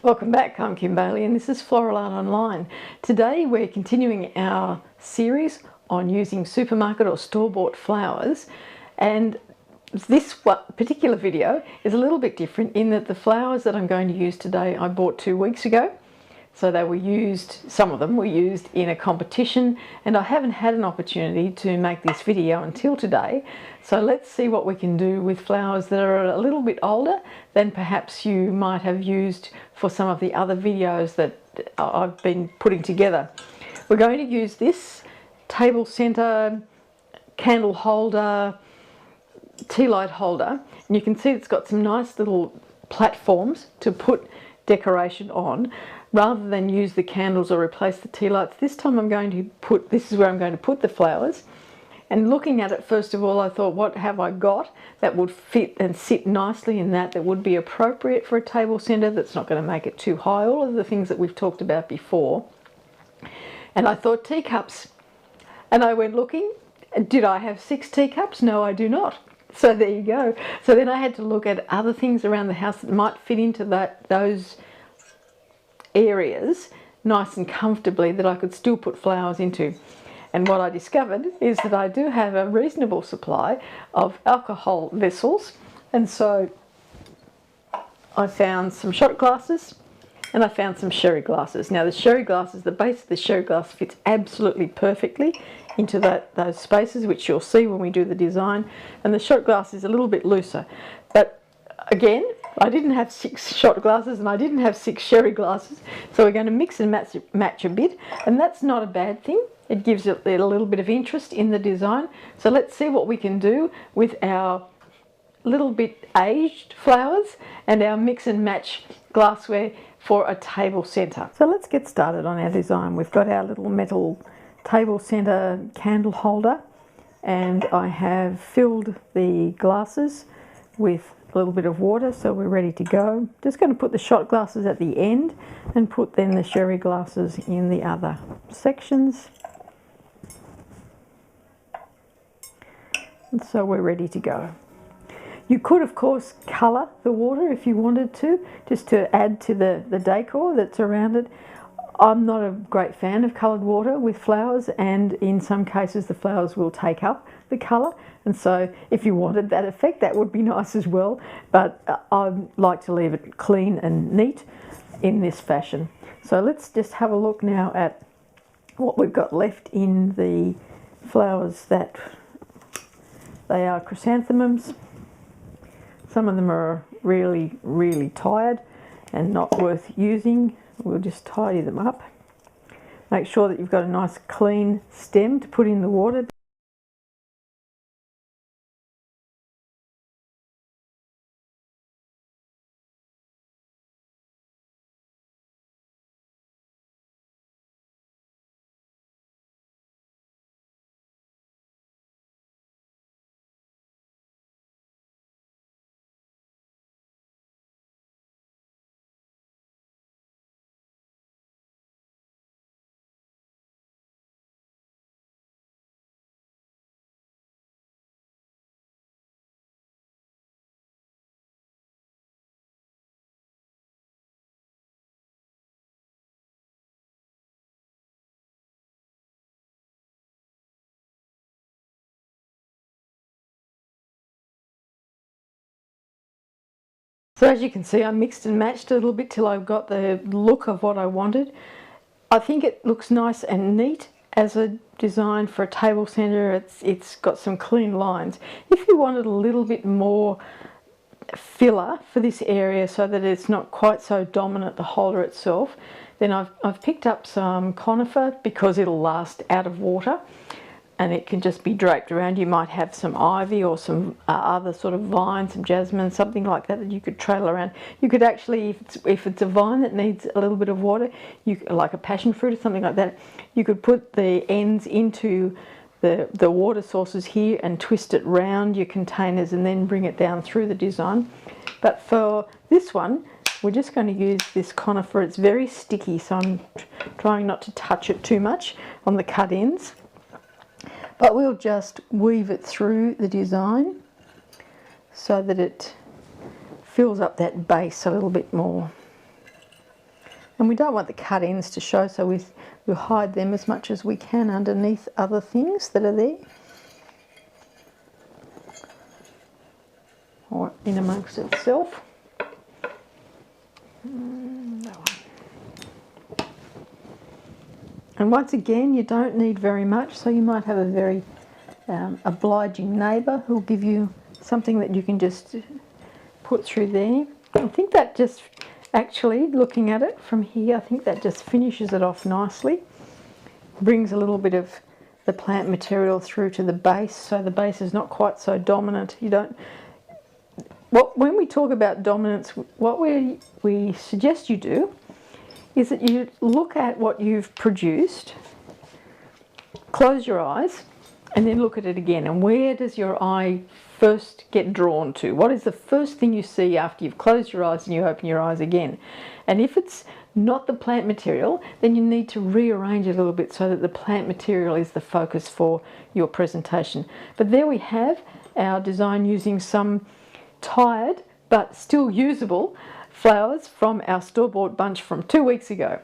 Welcome back, I'm Kim Bailey and this is Floral Art Online. Today we're continuing our series on using supermarket or store-bought flowers, and this particular video is a little bit different in that the flowers that I'm going to use today I bought 2 weeks ago. So they were used, some of them were used in a competition, and I haven't had an opportunity to make this video until today. So let's see what we can do with flowers that are a little bit older than perhaps you might have used for some of the other videos that I've been putting together. We're going to use this table center, candle holder, tea light holder, and you can see it's got some nice little platforms to put decoration on. Rather than use the candles or replace the tea lights, this time I'm going to put, this is where I'm going to put the flowers. And looking at it, first of all, I thought, what have I got that would fit and sit nicely in that would be appropriate for a table center, that's not going to make it too high, all of the things that we've talked about before. And I thought teacups. And I went looking, did I have 6 teacups? No, I do not. So there you go. So then I had to look at other things around the house that might fit into those areas nice and comfortably that I could still put flowers into. And what I discovered is that I do have a reasonable supply of alcohol vessels, and so I found some shot glasses and I found some sherry glasses. Now the sherry glasses, the base of the sherry glass fits absolutely perfectly into those spaces, which you'll see when we do the design, and the shot glass is a little bit looser. But again, I didn't have 6 shot glasses and I didn't have 6 sherry glasses, so we're going to mix and match a bit, and that's not a bad thing. It gives it a little bit of interest in the design. So let's see what we can do with our little bit aged flowers and our mix and match glassware for a table center. So let's get started on our design. We've got our little metal table center candle holder, and I have filled the glasses with a little bit of water, so we're ready to go. Just going to put the shot glasses at the end and put then the sherry glasses in the other sections. And so we're ready to go. You could of course colour the water if you wanted to, just to add to the decor that's around it. I'm not a great fan of coloured water with flowers, and in some cases the flowers will take up the colour, and so if you wanted that effect, that would be nice as well, but I like to leave it clean and neat in this fashion. So let's just have a look now at what we've got left in the flowers. That they are chrysanthemums. Some of them are really, really tired and not worth using. We'll just tidy them up. Make sure that you've got a nice clean stem to put in the water. So as you can see, I mixed and matched a little bit till I got the look of what I wanted. I think it looks nice and neat as a design for a table center. It's got some clean lines. If you wanted a little bit more filler for this area so that it's not quite so dominant, the holder itself, then I've picked up some conifer, because it'll last out of water and it can just be draped around. You might have some ivy or some other sort of vine, some jasmine, something like that you could trail around. You could actually, if it's a vine that needs a little bit of water, like a passion fruit or something like that, you could put the ends into the water sources here and twist it round your containers and then bring it down through the design. But for this one, we're just going to use this conifer. It's very sticky, so I'm trying not to touch it too much on the cut ends. But we'll just weave it through the design so that it fills up that base a little bit more. And we don't want the cut ends to show, so we'll hide them as much as we can underneath other things that are there, or in amongst itself. That one. And once again, you don't need very much, so you might have a very obliging neighbour who'll give you something that you can just put through there. I think that just, actually looking at it from here, I think that just finishes it off nicely. Brings a little bit of the plant material through to the base, so the base is not quite so dominant. You don't, when we talk about dominance, what we suggest you do is that you look at what you've produced, close your eyes, and then look at it again. And where does your eye first get drawn to? What is the first thing you see after you've closed your eyes and you open your eyes again? And if it's not the plant material, then you need to rearrange it a little bit so that the plant material is the focus for your presentation. But there we have our design using some tired but still usable flowers from our store-bought bunch from 2 weeks ago.